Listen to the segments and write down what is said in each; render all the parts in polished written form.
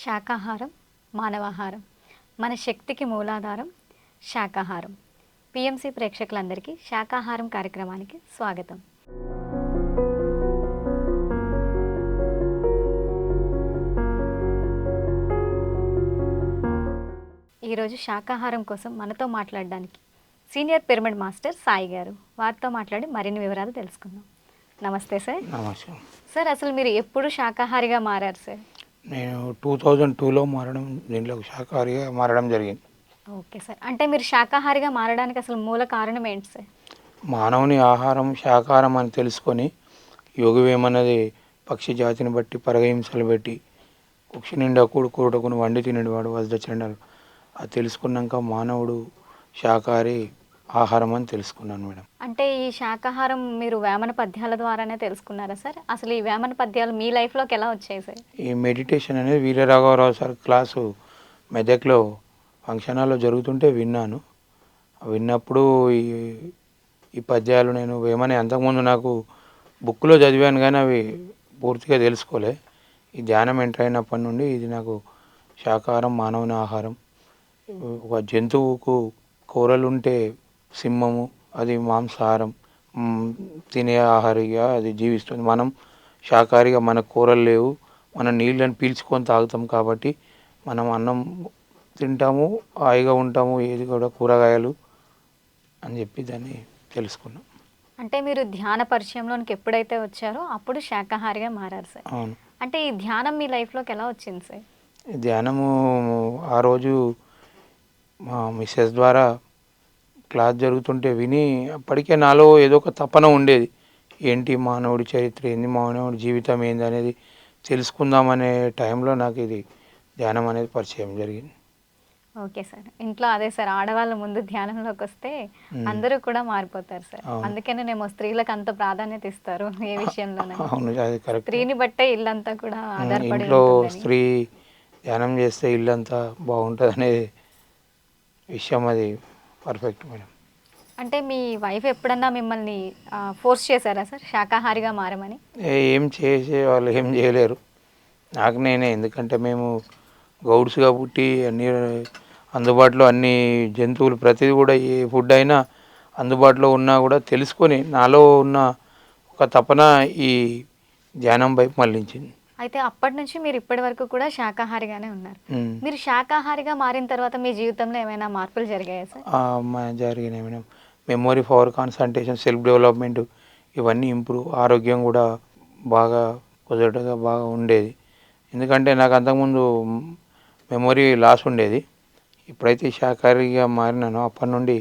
శాకాహారం మానవాహారం మన శక్తికి మూలాధారం శాకాహారం. పిఎంసి ప్రేక్షకులందరికీ శాకాహారం కార్యక్రమానికి స్వాగతం. ఈరోజు శాకాహారం కోసం మనతో మాట్లాడడానికి సీనియర్ పిరమిడ్ మాస్టర్ సాయి గారు, వారితో మాట్లాడి మరిన్ని వివరాలు తెలుసుకుందాం. నమస్తే సార్. నమస్తే సార్, అసలు మీరు ఎప్పుడు శాకాహారిగా మారారు సార్? నేను 2002లో దీంట్లో శాకాహారిగా మారడం జరిగింది. ఓకే సార్, అంటే మీరు శాకాహారిగా మారడానికి అసలు మూల కారణం ఏంటి సార్? మానవుని ఆహారం శాకాహారం అని తెలుసుకొని యోగవేమన్నది పక్షి జాతిని బట్టి పరగహింసలు పెట్టి కుక్షి నిండా కూడుకుని వండి తినేవాడు వజ్రచండాలు. అది తెలుసుకున్నాక మానవుడు శాకాహారి ఆహారం అని తెలుసుకున్నాను మేడం. అంటే ఈ శాకాహారం మీరు వేమన పద్యాల ద్వారానే తెలుసుకున్నారా సార్? అసలు ఈ వేమన పద్యాలు మీ లైఫ్లోకి ఎలా వచ్చాయి సార్? ఈ మెడిటేషన్ అనేది వీరరాఘవరావు సార్ క్లాసు మెదక్లో ఫంక్షన్ హాల్లో జరుగుతుంటే విన్నాను. విన్నప్పుడు ఈ పద్యాలు నేను వేమనే అంతకుముందు నాకు బుక్లో చదివాను కానీ అవి పూర్తిగా తెలుసుకోలే. ఈ ధ్యానం ఎంటర్ అయినప్పటి నుండి ఇది నాకు శాకాహారం మానవుని ఆహారం. ఒక జంతువుకు కూరలుంటే సింహము అది మాంసాహారం తినే ఆహారిగా అది జీవిస్తుంది. మనం శాకాహారిగా మనకు కూరలు లేవు, మన నీళ్ళని పీల్చుకొని తాగుతాం కాబట్టి మనం అన్నం తింటాము, హాయిగా ఉంటాము, ఏది కూడా కూరగాయలు అని చెప్పి దాన్ని తెలుసుకున్నాం. అంటే మీరు ధ్యాన పరిచయంలోనికి ఎప్పుడైతే వచ్చారో అప్పుడు శాకాహారిగా మారారు సార్. అవును. అంటే ఈ ధ్యానం మీ లైఫ్లోకి ఎలా వచ్చింది సార్? ధ్యానము ఆ రోజు మా మిస్సెస్ ద్వారా క్లాస్ జరుగుతుంటే విని అప్పటికే నాలో ఏదో ఒక తపన ఉండేది. ఏంటి మానవుడి చరిత్ర ఏంది, మానవుడి జీవితం ఏంది అనేది తెలుసుకుందామనే టైంలో నాకు ఇది ధ్యానం అనేది పరిచయం జరిగింది. ఓకే సార్, ఇంట్లో అదే సార్, ఆడవాళ్ళ ముందు ధ్యానంలోకి వస్తే అందరూ కూడా మారిపోతారు సార్. అందుకనేనేమో స్త్రీలకు అంత ప్రాధాన్యత ఇస్తారు ఏ విషయంలోనే. అవును, అది కరెక్ట్. స్త్రీని బట్టే ఇల్లంతా కూడా ఆధారపడి ఇంట్లో ఉంటుందని. స్త్రీ ధ్యానం చేస్తే ఇల్లంతా బాగుంటుంది అనేది విషయం అది పర్ఫెక్ట్ మేడం. అంటే మీ వైఫ్ ఎప్పుడన్నా మిమ్మల్ని ఫోర్స్ చేశారా సార్ శాకాహారిగా మారమని? ఏం చేసే వాళ్ళు ఏం చేయలేరు, నాకు నేనే. ఎందుకంటే మేము గౌడ్స్గా పుట్టి అన్ని అందుబాటులో అన్ని జంతువులు ప్రతిదీ కూడా ఏ ఫుడ్ అయినా అందుబాటులో ఉన్నా కూడా తెలుసుకొని నాలో ఉన్న ఒక తపన ఈ ధ్యానం వైపు మళ్ళించింది. అయితే అప్పటి నుంచి మీరు ఇప్పటి వరకు కూడా శాకాహారిగానే ఉన్నారు. మీరు శాకాహారిగా మారిన తర్వాత మీ జీవితంలో ఏమైనా మార్పులు జరిగాయా సార్? జరిగినాయి madam. Memory, power, concentration, self development ఇవన్నీ ఇంప్రూవ్, ఆరోగ్యం కూడా బాగా కుదరటగా బాగా ఉండేది. ఎందుకంటే నాకు అంతకుముందు మెమొరీ లాస్ ఉండేది. ఎప్పుడైతే శాకాహారిగా మారినానో అప్పటి నుండి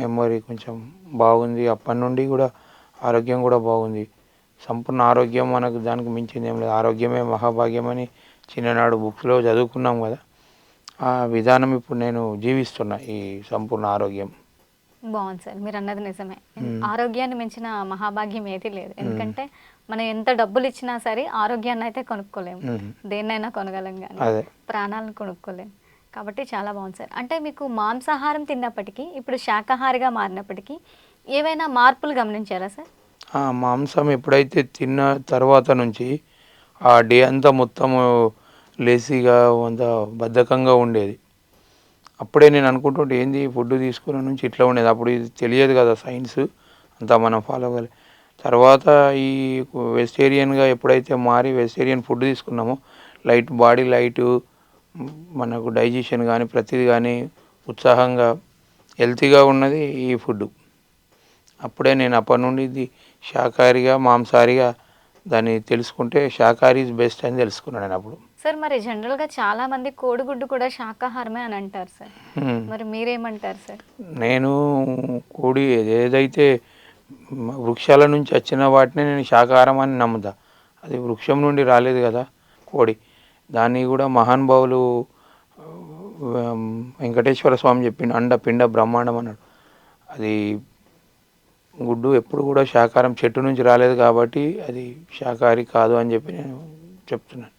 మెమొరీ కొంచెం బాగుంది. అప్పటి నుండి కూడా ఆరోగ్యం కూడా బాగుంది. సంపూర్ణ ఆరోగ్యం మనకు దానికి మించింది ఏం లేదు. ఆరోగ్యమే మహాభాగ్యం అని చిన్ననాడు బుక్స్లో చదువుకున్నాం కదా, ఆ విధానం ఇప్పుడు నేను జీవిస్తున్నా ఈ సంపూర్ణ ఆరోగ్యం. బాగుంది సార్, మీరు అన్నది నిజమే. ఆరోగ్యాన్ని మించిన మహాభాగ్యం ఏది లేదు. ఎందుకంటే మనం ఎంత డబ్బులు ఇచ్చినా సరే ఆరోగ్యాన్ని అయితే కొనుక్కోలేము. దేన్నైనా కొనగలం కానీ ప్రాణాలను కొనుక్కోలేము. కాబట్టి చాలా బాగుంది సార్. అంటే మీకు మాంసాహారం తిన్నప్పటికీ ఇప్పుడు శాకాహారిగా మారినప్పటికీ ఏవైనా మార్పులు గమనించారా సార్? మాంసం ఎప్పుడైతే తిన్న తర్వాత నుంచి ఆ డే అంతా మొత్తము లేజీగా అంత బద్ధకంగా ఉండేది. అప్పుడే నేను అనుకుంటుంటే ఏంది ఫుడ్ తీసుకున్న నుంచి ఇట్లా ఉండేది. అప్పుడు ఇది తెలియదు కదా సైన్స్ అంతా మనం ఫాలో అవ్వాలి. తర్వాత ఈ వెజిటేరియన్గా ఎప్పుడైతే మారి వెజిటేరియన్ ఫుడ్ తీసుకున్నామో లైట్ బాడీ లైటు, మనకు డైజెషన్ కానీ ప్రతిదీ కానీ ఉత్సాహంగా హెల్తీగా ఉన్నది ఈ ఫుడ్. అప్పుడే నేను అప్పటి నుండి ఇది శాకాహారిగా మాంసాహారిగా దాన్ని తెలుసుకుంటే శాకాహారీ ఈజ్ బెస్ట్ అని తెలుసుకున్నాను నేను అప్పుడు. సార్, మరి జనరల్గా చాలా మంది కోడిగుడ్డు కూడా శాకాహారమే అని అంటారు సార్, మరి మీరేమంటారు సార్? నేను కోడి ఏదైతే వృక్షాల నుంచి వచ్చిన వాటిని నేను శాకాహారం అని నమ్ముతా. అది వృక్షం నుండి రాలేదు కదా కోడి. దాన్ని కూడా మహానుభావులు వెంకటేశ్వర స్వామి చెప్పిండు, అండ పిండ బ్రహ్మాండం అన్నాడు. అది గుడ్డు ఎప్పుడు కూడా శాకాహారం చెట్టు నుంచి రాలేదు కాబట్టి అది శాకాహారి కాదు అని చెప్పి నేను చెప్తున్నాను.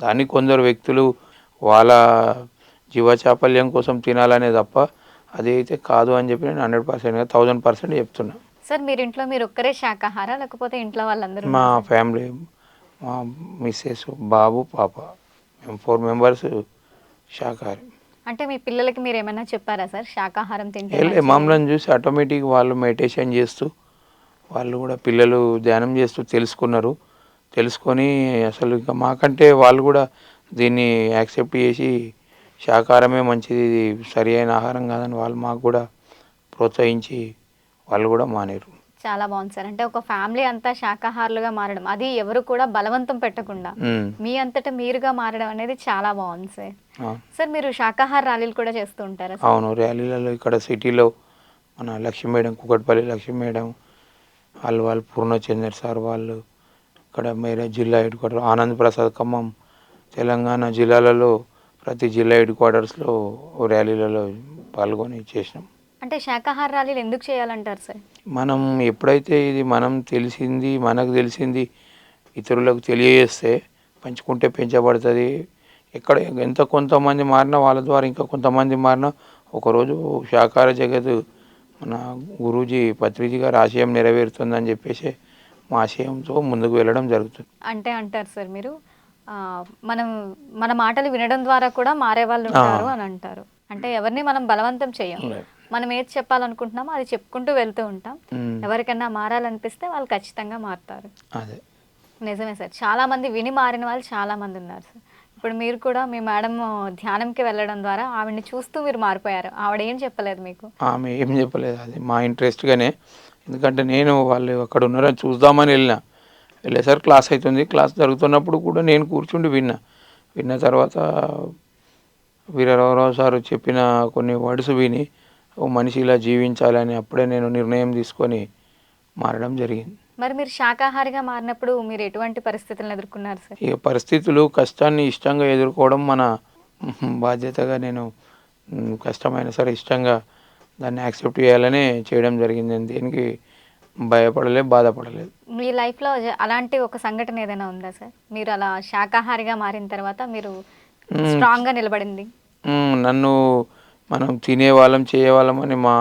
దాన్ని కొందరు వ్యక్తులు వాళ్ళ జీవచాపల్యం కోసం తినాలనే తప్ప అది అయితే కాదు అని చెప్పి నేను 100%గా 1000% చెప్తున్నా. సార్, మీరు ఇంట్లో మీరు ఒక్కరే శాకాహారా లేకపోతే ఇంట్లో వాళ్ళందరూ? మా ఫ్యామిలీ, మా మిస్సెస్, బాబు, పాప, మేము 4 మెంబర్స్ శాకాహారి. అంటే మీ పిల్లలకి మీరు ఏమైనా చెప్పారా సార్ శాకాహారం తింటే మంచిది? మమ్మల్ని చూసి ఆటోమేటిక్ వాళ్ళు మెడిటేషన్ చేస్తూ వాళ్ళు కూడా పిల్లలు ధ్యానం చేస్తూ తెలుసుకున్నారు. తెలుసుకొని అసలు ఇంకా మాకంటే వాళ్ళు కూడా దీన్ని యాక్సెప్ట్ చేసి శాకాహారమే మంచిది, ఇది సరి అయిన ఆహారం కాదని వాళ్ళు మాకు కూడా ప్రోత్సహించి వాళ్ళు కూడా మానేరు. చాలా బాగుంది సార్. అంటే ఒక ఫ్యామిలీ అంతా శాకాహారులుగా మారడం, అది ఎవరు కూడా బలవంతం పెట్టకుండా మీ అంతటా మీరుగా మారడం అనేది చాలా బాగుంది సార్. సార్ మీరు శాకాహార ర్యాలీలు కూడా చేస్తూ ఉంటారా సార్? అవును, ర్యాలీలలో ఇక్కడ సిటీలో మన లక్ష్మీ మేడం, కుకట్పల్లి లక్ష్మీ మేడం వాళ్ళు పూర్ణచందర్ సార్ వాళ్ళు, ఇక్కడ మేరే జిల్లా హెడ్ క్వార్టర్ ఆనంద్ ప్రసాద్ ఖమ్మం, తెలంగాణ జిల్లాలలో ప్రతి జిల్లా హెడ్ క్వార్టర్స్లో ర్యాలీలలో పాల్గొని చేసినాం. అంటే శాకాహార ర్యాలీలు ఎందుకు చేయాలంటారు సార్? మనం ఎప్పుడైతే ఇది మనకు తెలిసింది ఇతరులకు తెలియజేస్తే పంచుకుంటే పెంచబడుతుంది. ఎక్కడ ఎంత కొంతమంది మారినా వాళ్ళ ద్వారా ఇంకా కొంతమంది మారినా ఒకరోజు శాకాహార జగత్తు మన గురూజీ పత్రిజీ గారి ఆశయం నెరవేరుతుందని చెప్పేసి మా ఆశయంతో ముందుకు వెళ్ళడం జరుగుతుంది. అంటే అంటారు సార్ మీరు మన మాటలు వినడం ద్వారా కూడా మారే వాళ్ళు ఉంటారు అని అంటారు. అంటే ఎవరిని మనం బలవంతం చేయం, మనం ఏది చెప్పాలనుకుంటున్నామో అది చెప్పుకుంటూ వెళ్తూ ఉంటాం. ఎవరికైనా మారాలనిపిస్తే వాళ్ళు ఖచ్చితంగా మారుతారు. అదే నిజమే సార్. చాలా మంది విని మారిన వాళ్ళు చాలా మంది ఉన్నారు సార్. ఇప్పుడు మీరు కూడా మీ మేడం ధ్యానంకి వెళ్ళడం ద్వారా ఆవిడని చూస్తూ మీరు మారిపోయారు. ఆవిడ ఏం చెప్పలేదు మీకు? ఆమె ఏం చెప్పలేదు, అది మా ఇంట్రెస్ట్గానే. ఎందుకంటే నేను వాళ్ళు అక్కడ ఉన్నారని చూద్దామని వెళ్ళేసరికి క్లాస్ అవుతుంది. క్లాస్ జరుగుతున్నప్పుడు కూడా నేను కూర్చుండి విన్న తర్వాత వీరరావు సార్ చెప్పిన కొన్ని వర్డ్స్ విని ఓ మనిషి ఇలా జీవించాలని అప్పుడే నేను నిర్ణయం తీసుకొని మారడం జరిగింది. మరి మీరు శాకాహారిగా మారినప్పుడు మీరు ఎటువంటి పరిస్థితులను ఎదుర్కొన్నారు సార్? ఇక పరిస్థితులు కష్టాన్ని ఇష్టంగా ఎదుర్కోవడం మన బాధ్యతగా నేను కష్టమైన సరే ఇష్టంగా దాన్ని యాక్సెప్ట్ చేయాలనే చేయడం జరిగింది. దేనికి భయపడలేదు, బాధపడలేదు. మీ లైఫ్లో అలాంటి ఒక సంఘటన ఏదైనా ఉందా సార్? మీరు అలా శాకాహారిగా మారిన తర్వాత మీరు స్ట్రాంగ్గా నిలబడింది? నన్ను మనం తినేవాళ్ళం చేయవాళ్ళం అని మా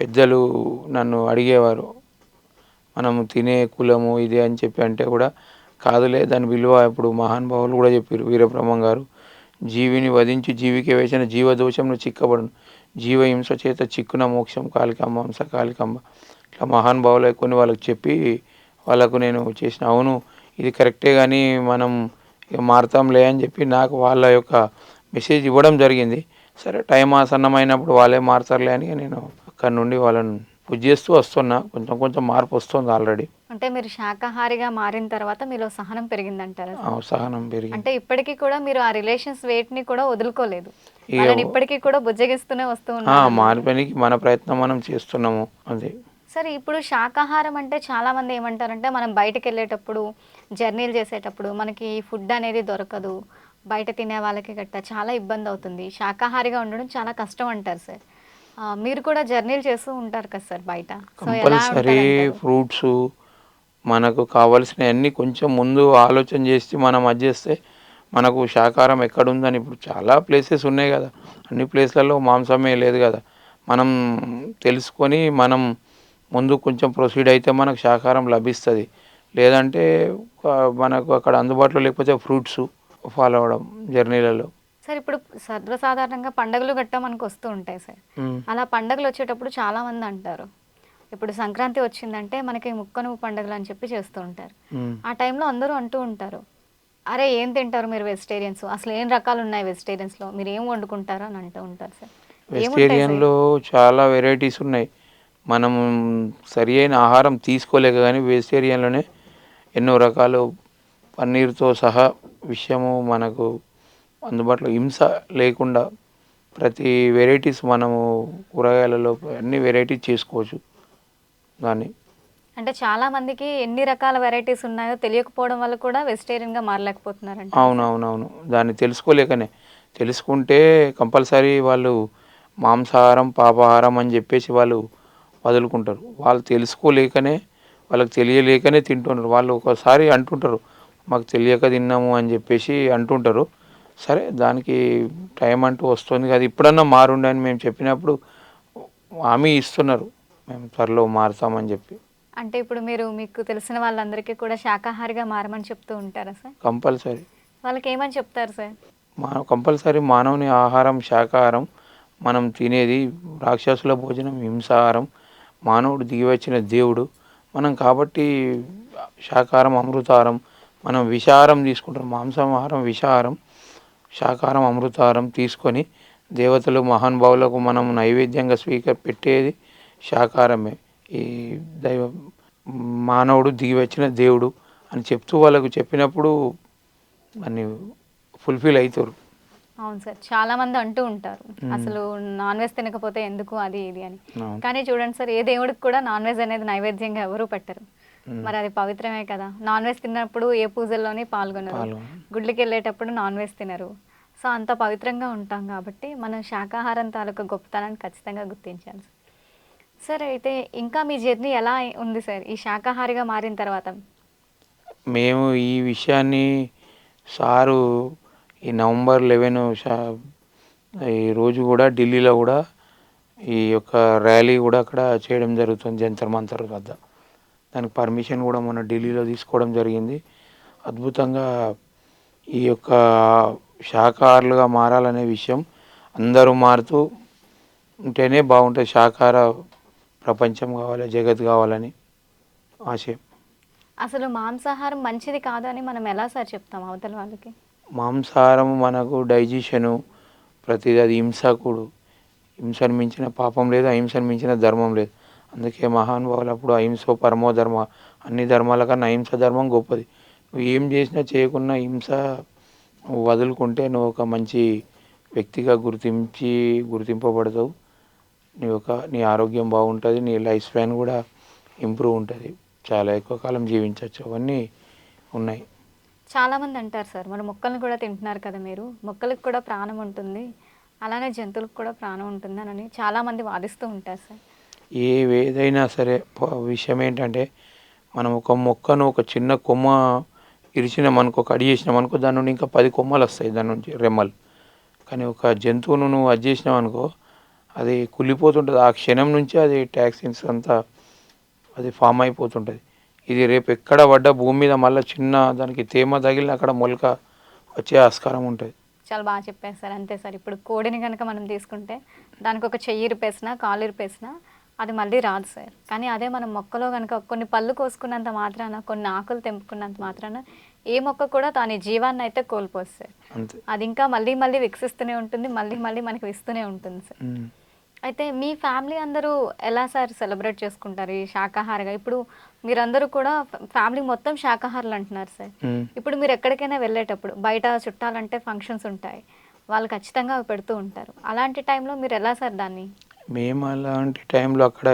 పెద్దలు నన్ను అడిగేవారు. మనము తినే కులము ఇది అని చెప్పి అంటే కూడా కాదులే, దాని విలువ ఇప్పుడు మహానుభావులు కూడా చెప్పారు. వీరబ్రహ్మం గారు, జీవిని వధించి జీవికి వేసిన జీవదోషంను చిక్కబడును, జీవహింస చేత చిక్కున మోక్షం కాలికంబ హంస కాలికంబ. ఇట్లా మహానుభావులు కొన్ని వాళ్ళకి చెప్పి వాళ్ళకు నేను చేసిన అవును ఇది కరెక్టే కానీ మనం ఇక మారుతాంలే అని చెప్పి నాకు వాళ్ళ యొక్క మెసేజ్ ఇవ్వడం జరిగింది. సరే టైం ఆసన్నమైనప్పుడు వాళ్ళే మారుతారులే అని నేను అక్కడి నుండి వాళ్ళని పూజ చేస్తూ వస్తున్నా. కొంచెం మార్పు వస్తుంది ఆల్రెడీ. అంటే మీరు శాకాహారిగా మారిన తర్వాత మీలో సహనం పెరిగిందంటారా? సహనం పెరిగింది. అంటే ఇప్పటికీ కూడా మీరు ఆ రిలేషన్స్ వెయిట్ని కూడా వదులుకోలేదు, వాళ్ళని ఇప్పటికీ కూడా బుజ్జగిస్తూనే వస్తూ ఉన్నారు. మారిపోయినకి మన ప్రయత్నం మనం చేస్తున్నాము. అదే సరే, ఇప్పుడు శాకాహారం అంటే చాలామంది ఏమంటారంటే మనం బయటకు వెళ్ళేటప్పుడు జర్నీలు చేసేటప్పుడు మనకి ఫుడ్ అనేది దొరకదు, బయట తినే వాళ్ళకి గట్ట చాలా ఇబ్బంది అవుతుంది, శాకాహారిగా ఉండడం చాలా కష్టం అంటారు సార్. మీరు కూడా జర్నీలు చేస్తూ ఉంటారు కదా సార్ బయట. కంపల్సరీ ఫ్రూట్స్ మనకు కావాల్సినవన్నీ కొంచెం ముందు ఆలోచన చేసి మనం అది చేస్తే మనకు శాకాహారం ఎక్కడుందని ఇప్పుడు చాలా ప్లేసెస్ ఉన్నాయి కదా, అన్ని ప్లేస్లలో మాంసమే లేదు కదా. మనం తెలుసుకొని మనం ముందు కొంచెం ప్రొసీడ్ అయితే మనకు శాకాహారం లభిస్తుంది. లేదంటే మనకు అక్కడ అందుబాటులో లేకపోతే ఫ్రూట్స్ ఫాలో అవ్వడం జర్నీలలో. సార్ ఇప్పుడు సర్వసాధారణంగా పండుగలు గట్టా మనకు వస్తూ ఉంటాయి సార్. అలా పండుగలు వచ్చేటప్పుడు చాలామంది అంటారు ఇప్పుడు సంక్రాంతి వచ్చిందంటే మనకి ముక్కనువ్వు పండుగలు అని చెప్పి చేస్తూ ఉంటారు. ఆ టైంలో అందరూ అంటూ ఉంటారు, అరే ఏం తింటారు మీరు వెజిటేరియన్స్, అసలు ఏం రకాలు ఉన్నాయి వెజిటేరియన్స్లో, మీరు ఏం వండుకుంటారు అని అంటూ ఉంటారు సార్. వెజిటేరియన్లో చాలా వెరైటీస్ ఉన్నాయి. మనం సరి అయిన ఆహారం తీసుకోలేక కానీ వెజిటేరియన్లోనే ఎన్నో రకాలు పన్నీర్తో సహా విషయము మనకు అందుబాటులో హింస లేకుండా ప్రతి వెరైటీస్ మనము కూరగాయలలో అన్ని వెరైటీస్ చేసుకోవచ్చు దాన్ని. అంటే చాలా మందికి ఎన్ని రకాల వెరైటీస్ ఉన్నాయో తెలియకపోవడం వల్ల కూడా వెజిటేరియన్గా మారలేకపోతున్నారంట. అవునవునవును, దాన్ని తెలుసుకోలేకనే. తెలుసుకుంటే కంపల్సరీ వాళ్ళు మాంసాహారం పాపాహారం అని చెప్పేసి వాళ్ళు వదులుకుంటారు. వాళ్ళు తెలుసుకోలేకనే వాళ్ళకి తెలియలేకనే తింటున్నారు. వాళ్ళు ఒకసారి అంటుంటారు మాకు తెలియక తిన్నాము అని చెప్పేసి అంటుంటారు. సరే దానికి టైం అంటూ వస్తుంది కదా, ఇప్పుడన్నా మారుండి అని మేము చెప్పినప్పుడు హామీ ఇస్తున్నారు మేము త్వరలో మారుతామని చెప్పి. అంటే ఇప్పుడు మీరు మీకు తెలిసిన వాళ్ళందరికీ కూడా శాకాహారిగా మారమని చెప్తూ ఉంటారా సార్? కంపల్సరీ. వాళ్ళకి ఏమని చెప్తారు సార్? కంపల్సరీ మానవుని ఆహారం శాకాహారం, మనం తినేది రాక్షసుల భోజనం హింసాహారం, మానవుడు దిగివచ్చిన దేవుడు. మనం కాబట్టి శాకాహారం అమృతాహారం, మనం విషాహారం తీసుకుంటాం. మాంసాహారం విషాహారం, శాకాహారం అమృతాహారం తీసుకొని దేవతలు మహానుభావులకు మనం నైవేద్యంగా పెట్టేది శాకాహారమే. ఈ దైవ మానవుడు దిగి వచ్చిన దేవుడు అని చెప్తూ వాళ్ళకు చెప్పినప్పుడు అన్ని ఫుల్ఫిల్ అవుతారు. అవును సార్. చాలా మంది అంటూ ఉంటారు. అసలు నాన్ వెజ్ తినకపోతే ఎందుకు అది ఇది అని. అవును. కానీ చూడండి సార్, ఏ దేవుడికి కూడా నాన్ వెజ్ అనేది నైవేద్యంగా ఎవరు పెట్టరు. మరి అది పవిత్రమే కదా! నాన్ వెజ్ తిన్నప్పుడు ఏ పూజల్లోని పాల్గొనరు. గుడ్లకి వెళ్ళేటప్పుడు నాన్ వెజ్ తినరు. సో అంత పవిత్రంగా ఉంటాం కాబట్టి మనం శాకాహారం తాలూకా గొప్పతనాన్ని ఖచ్చితంగా గుర్తించాలి సార్. సార్ అయితే ఇంకా మీ జర్నీ ఎలా ఉంది సార్ ఈ శాకాహారిగా మారిన తర్వాత? మేము ఈ విషయాన్ని సారు ఈ నవంబర్ 11 ఈ రోజు కూడా ఢిల్లీలో కూడా ఈ యొక్క ర్యాలీ కూడా అక్కడ చేయడం జరుగుతుంది జంతర్ మంతర్ వద్ద. దానికి పర్మిషన్ కూడా మొన్న ఢిల్లీలో తీసుకోవడం జరిగింది. అద్భుతంగా ఈ యొక్క శాకాహారులుగా మారాలనే విషయం అందరూ మారుతూ ఉంటేనే బాగుంటుంది. శాకాహార ప్రపంచం కావాలి, జగత్ కావాలని ఆశయం. అసలు మాంసాహారం మంచిది కాదు అని మనం ఎలా సార్ చెప్తాం అవతల వాళ్ళకి? మాంసాహారం మనకు డైజెషను ప్రతిదీ, అది హింసకుడు. హింసను మించిన పాపం లేదు, అహింసను మించిన ధర్మం లేదు. అందుకే మహానుభావులు అప్పుడు అహింసో పరమో ధర్మ, అన్ని ధర్మాల కన్నా అహింస ధర్మం గొప్పది. నువ్వు ఏం చేసినా చేయకున్నా హింస వదులుకుంటే నువ్వు ఒక మంచి వ్యక్తిగా గుర్తింపబడతావు. నీ ఆరోగ్యం బాగుంటుంది, నీ లైఫ్ స్పాన్ కూడా ఇంప్రూవ్ ఉంటుంది, చాలా ఎక్కువ కాలం జీవించవచ్చు. అవన్నీ ఉన్నాయి. చాలామంది అంటారు సార్, మరి మొక్కలను కూడా తింటున్నారు కదా మీరు, మొక్కలకు కూడా ప్రాణం ఉంటుంది, అలానే జంతువులకు కూడా ప్రాణం ఉంటుంది అని చాలామంది వాదిస్తూ ఉంటారు సార్. ఏదైనా సరే విషయం ఏంటంటే, మనం ఒక మొక్కను ఒక చిన్న కొమ్మ ఇరిచినామనుకో, కడి చేసినామనుకో, దాని నుండి ఇంకా 10 కొమ్మలు వస్తాయి, దాని నుంచి రెమ్మలు. కానీ ఒక జంతువును నువ్వు అది చేసినావనుకో, అది కుళ్ళిపోతుంటుంది. ఆ క్షణం నుంచి అది టాక్సిన్స్ అంతా అది ఫామ్ అయిపోతుంటుంది. ఇది రేపు ఎక్కడ పడ్డ భూమి మీద మళ్ళీ చిన్న దానికి తేమ తగిలిన అక్కడ మొలక వచ్చే ఆస్కారం ఉంటుంది. చాలా బాగా చెప్పారు సార్. అంతే సార్, ఇప్పుడు కోడిని కనుక మనం తీసుకుంటే దానికి ఒక చెయ్యి ఇరిపేసినా కాలు ఇరిపేసినా అది మళ్ళీ రాదు సార్. కానీ అదే మనం మొక్కలో కనుక కొన్ని పళ్ళు కోసుకున్నంత మాత్రాన, కొన్ని ఆకులు తెంపుకున్నంత మాత్రాన ఏ మొక్క కూడా దాని జీవాన్ని అయితే కోల్పోదు సార్. అది ఇంకా మళ్ళీ మళ్ళీ వికసిస్తూనే ఉంటుంది, మళ్ళీ మళ్ళీ మనకి ఇస్తూనే ఉంటుంది సార్. అయితే మీ ఫ్యామిలీ అందరూ ఎలా సార్ సెలబ్రేట్ చేసుకుంటారు ఈ శాకాహారిగా? ఇప్పుడు మీరందరూ కూడా ఫ్యామిలీ మొత్తం శాకాహారులు అంటున్నారు సార్. ఇప్పుడు మీరు ఎక్కడికైనా వెళ్ళేటప్పుడు బయట చుట్టాలంటే ఫంక్షన్స్ ఉంటాయి, వాళ్ళు ఖచ్చితంగా అవి పెడుతూ ఉంటారు. అలాంటి టైంలో మీరు ఎలా సార్ దాన్ని? మేము అలాంటి టైంలో అక్కడ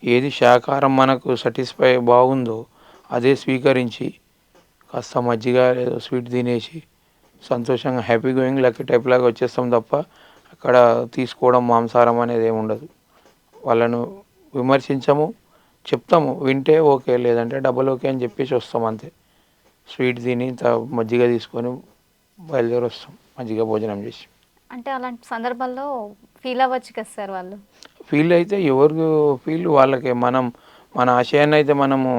ఏది శాకాహారం మనకు సాటిస్ఫై బాగుందో అదే స్వీకరించి కాస్త మజ్జిగ లేదా స్వీట్ తినేసి సంతోషంగా హ్యాపీ గోయింగ్ లక్కీ టైప్ లాగా వచ్చేస్తాం తప్ప అక్కడ తీసుకోవడం మాంసాహారం అనేది ఏమి ఉండదు. వాళ్ళను విమర్శించము, చెప్తాము, వింటే ఓకే, లేదంటే డబల్ ఓకే అని చెప్పేసి వస్తాం అంతే. స్వీట్ తిని మజ్జిగ తీసుకొని బయలుదేరి వస్తాం, మజ్జిగ భోజనం చేసి. అంటే అలాంటి సందర్భాల్లో ఫీల్ అవ్వచ్చు కదా సార్ వాళ్ళు? ఫీల్ అయితే ఎవరికి ఫీల్ వాళ్ళకే. మన ఆశయాన్ని అయితే మనము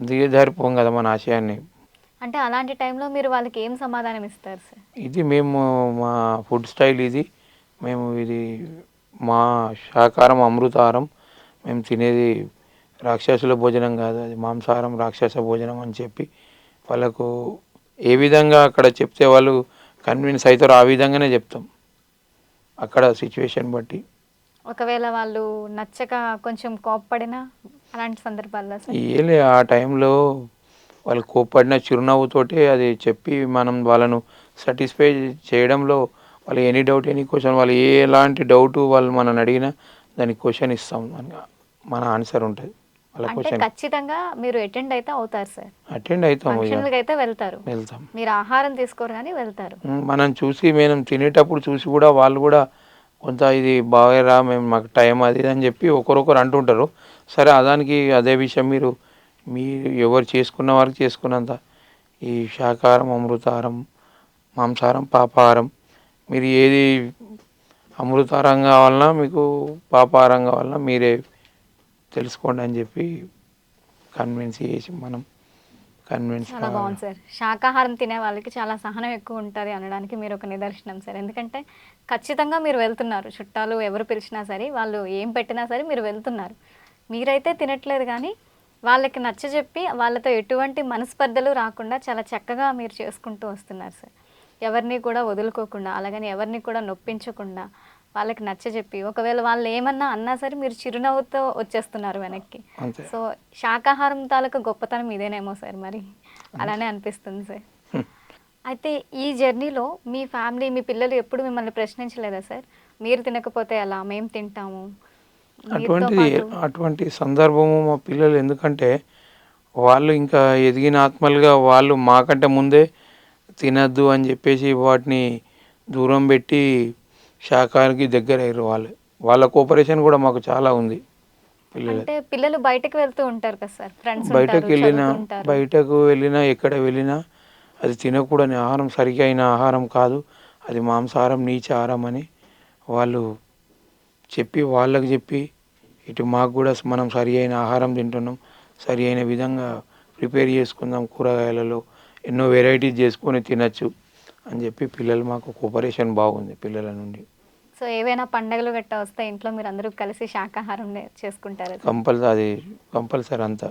దిగజారిపోం కదా మన ఆశయాన్ని. అంటే అలాంటి టైంలో మీరు వాళ్ళకి ఏం సమాధానం ఇస్తారు సార్? ఇది మేము మా ఫుడ్ స్టైల్ ఇది, మేము ఇది మా శాకాహారం అమృతాహారం, మేము తినేది రాక్షసుల భోజనం కాదు, అది మాంసాహారం రాక్షస భోజనం అని చెప్పి వాళ్ళకు ఏ విధంగా అక్కడ చెప్తే వాళ్ళు కన్విన్స్ అవుతారో ఆ విధంగానే చెప్తాం అక్కడ సిచ్యువేషన్ బట్టి. ఒకవేళ వాళ్ళు నచ్చక కొంచెం కోప్పడినా అలాంటి సందర్భాల్లో సార్? ఆ టైంలో వాళ్ళు కోప్పడిన చిరునవ్వుతోటి అది చెప్పి మనం వాళ్ళను సాటిస్ఫై చేయడంలో, వాళ్ళు ఎనీ డౌట్ ఎనీ క్వశ్చన్, వాళ్ళు ఎలాంటి డౌట్ వాళ్ళు మనని అడిగినా దానికి క్వశ్చన్ ఇస్తాం, మన ఆన్సర్ ఉంటుంది వాళ్ళ క్వశ్చన్. ఖచ్చితంగా మీరు అటెండ్ అయితే అవుతారు సార్? అటెండ్ అవుతాము, అయితే వెళ్తాం. మీరు ఆహారం తీసుకోరు కానీ వెళ్తారు. మనం మేము తినేటప్పుడు చూసి కూడా వాళ్ళు కూడా కొంత ఇది బాగా మాకు టైం అది అని చెప్పి ఒకరొకరు అంటుంటారు. సరే, అదే విషయం మీరు ఎవరు చేసుకున్న వారికి చేసుకున్నంత ఈ శాకాహారం అమృతాహారం, మాంసాహారం పాపాహారం, మీరు ఏది అమృతాహారం కావాలన్నా మీకు పాపాహారం కావాలన్నా మీరే తెలుసుకోండి అని చెప్పి కన్విన్స్ చేసి మనం కన్విన్స్ చాలా బాగుంది సార్. శాకాహారం తినే వాళ్ళకి చాలా సహనం ఎక్కువ ఉంటుంది అనడానికి మీరు ఒక నిదర్శనం సార్. ఎందుకంటే ఖచ్చితంగా మీరు వెళ్తున్నారు. చుట్టాలు ఎవరు పిలిచినా సరే, వాళ్ళు ఏం పెట్టినా సరే మీరు వెళ్తున్నారు. మీరైతే తినట్లేదు కానీ వాళ్ళకి నచ్చజెప్పి వాళ్ళతో ఎటువంటి మనస్పర్ధలు రాకుండా చాలా చక్కగా మీరు చేసుకుంటూ వస్తున్నారు సార్. ఎవరిని కూడా వదులుకోకుండా, అలాగని ఎవరిని కూడా నొప్పించకుండా వాళ్ళకి నచ్చజెప్పి, ఒకవేళ వాళ్ళు ఏమన్నా అన్నా సరే మీరు చిరునవ్వుతో వచ్చేస్తున్నారు వెనక్కి. అంతే. సో శాకాహారం తాలూకా గొప్పతనం ఇదేనేమో సార్ మరి. అలానే అనిపిస్తుంది సార్. అయితే ఈ జర్నీలో మీ ఫ్యామిలీ, మీ పిల్లలు ఎప్పుడు మిమ్మల్ని ప్రశ్నించలేదా సార్? మీరు తినకపోతే ఎలా? మేము తింటాము. మీతో పాటు అటువంటి సందర్భము మా పిల్లలు, ఎందుకంటే వాళ్ళు ఇంకా ఎదిగిన ఆత్మలుగా వాళ్ళు మాకంటే ముందే తినద్దు అని చెప్పేసి వాటిని దూరం పెట్టి శాకాహారికి దగ్గరయ్యారు వాళ్ళు. వాళ్ళ కోఆపరేషన్ కూడా మాకు చాలా ఉంది. పిల్లలు అంటే పిల్లలు బయటకు వెళ్తూ ఉంటారు కదా సార్. ఫ్రెండ్స్ బయటకు ఉంటారు, వెళ్ళినా చదువుకుంటారు. బయటకు వెళ్ళినా ఎక్కడ వెళ్ళినా అది తినకూడని ఆహారం, సరిగైన ఆహారం కాదు, అది మాంసాహారం, నీచాహారం అని వాళ్ళు చెప్పి, వాళ్ళకి చెప్పి, ఇటు మాకు కూడా మనం సరి అయిన ఆహారం తింటున్నాం, సరి అయిన విధంగా ప్రిపేర్ చేసుకుందాం, కూరగాయలలో ఎన్నో వెరైటీస్ చేసుకొని తినచ్చు అని చెప్పి పిల్లలు మాకు కోఆపరేషన్ బాగుంది పిల్లల నుండి. సో ఏవైనా పండగలు గట్టా వస్తే ఇంట్లో మీరు అందరూ కలిసి శాకాహారం చేసుకుంటారు. కంపల్సరీ అంతా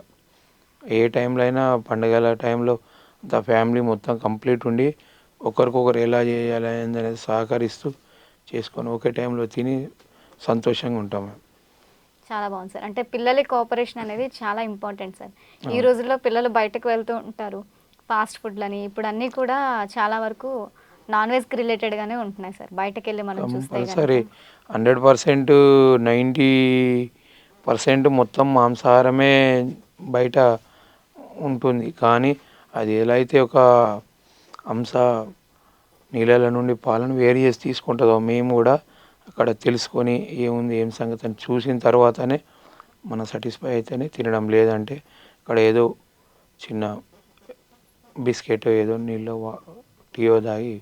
ఏ టైంలో అయినా పండగల టైంలో అంతా ఫ్యామిలీ మొత్తం కంప్లీట్ ఉండి ఒకరికొకరు ఎలా చేయాలి అనేది సహకరిస్తూ చేసుకొని ఒకే టైంలో తిని సంతోషంగా ఉంటాం. చాలా బాగుంది సార్. అంటే పిల్లల కోఆపరేషన్ అనేది చాలా ఇంపార్టెంట్ సార్. ఈ రోజుల్లో పిల్లలు బయటకు వెళ్తూ ఉంటారు, ఫాస్ట్ ఫుడ్లని, ఇప్పుడు అన్నీ కూడా చాలా వరకు నాన్ వెజ్కి రిలేటెడ్గానే ఉంటున్నాయి సార్. బయటకు వెళ్ళి మనం చూస్తే కంపల్సరీ కనుక 100%, 90% మొత్తం మాంసాహారమే బయట ఉంటుంది. కానీ అది ఎలా అయితే ఒక అంశ నీళ్ళల నుండి పాలను వేరు చేసి తీసుకుంటుందో, మేము కూడా అక్కడ తెలుసుకొని ఏముంది ఏం సంగతి అని చూసిన తర్వాతనే మనం సాటిస్ఫై అయితేనే తినడం. లేదంటే అక్కడ ఏదో చిన్న బిస్కెట్ ఏదో నీళ్ళు టీయో తాగి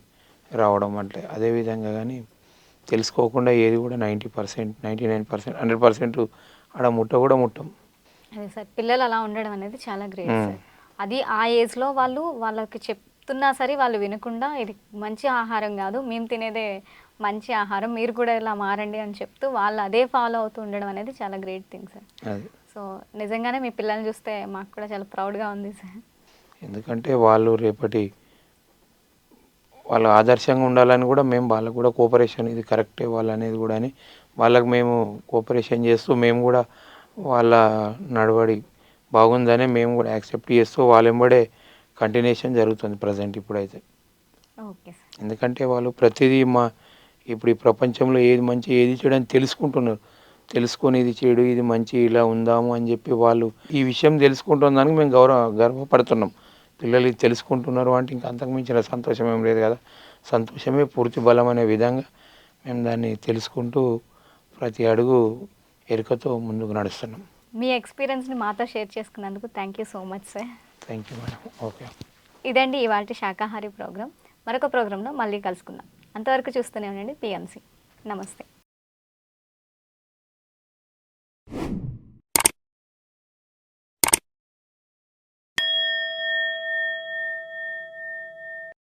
రావడం అంటే అదేవిధంగా. కానీ తెలుసుకోకుండా ఏది కూడా 90%, 99%, 100% ఆడ కూడా ముట్టం. అదే సార్, పిల్లలు అలా ఉండడం అనేది చాలా గ్రేట్ సార్. అది ఆ ఏజ్లో వాళ్ళకి చెప్తున్నా సరే వాళ్ళు వినకుండా, ఇది మంచి ఆహారం కాదు, మేము తినేదే మంచి ఆహారం, మీరు కూడా ఇలా మారండి అని చెప్తూ వాళ్ళు అదే ఫాలో అవుతూ ఉండడం అనేది చాలా గ్రేట్ థింగ్ సార్. సో నిజంగానే మీ పిల్లల్ని చూస్తే మాకు కూడా చాలా ప్రౌడ్గా ఉంది సార్. ఎందుకంటే వాళ్ళు రేపటి వాళ్ళ ఆదర్శంగా ఉండాలని కూడా మేము వాళ్ళకు కూడా కోఆపరేషన్, ఇది కరెక్టే వాళ్ళు అనేది కూడా అని వాళ్ళకి మేము కోఆపరేషన్ చేస్తూ, మేము కూడా వాళ్ళ నడవడి బాగుందనే మేము కూడా యాక్సెప్ట్ చేస్తూ వాళ్ళ వెంబడే కంటిన్యూషన్ జరుగుతుంది ప్రజెంట్ ఇప్పుడైతే. Okay sir. ఎందుకంటే వాళ్ళు ప్రతిదీ ఇప్పుడు ఈ ప్రపంచంలో ఏది మంచి ఏది చెడు అని తెలుసుకుంటున్నారు. తెలుసుకొని ఇది చెడు ఇది మంచి ఇలా ఉందాము అని చెప్పి వాళ్ళు ఈ విషయం తెలుసుకుంటున్న దానికి మేము గర్వపడుతున్నాం. పిల్లలు ఇది తెలుసుకుంటున్నారు అంటే ఇంకా అంతకు మించిన సంతోషం ఏం లేదు కదా. సంతోషమే పూర్తి బలం అనే విధంగా మేము దాన్ని తెలుసుకుంటూ ప్రతి అడుగు ఎరుకతో ముందుకు నడుస్తున్నాం. మీ ఎక్స్పీరియన్స్ని మాతో షేర్ చేసుకున్నందుకు thank you so much sir. Thank you madam. Okay. ఇదండి ఇవాల్టి శాకాహారి ప్రోగ్రామ్. మరొక ప్రోగ్రాంలో మళ్ళీ కలుసుకుందాం. అంతవరకు చూస్తూనే ఉండండి PMC. నమస్తే.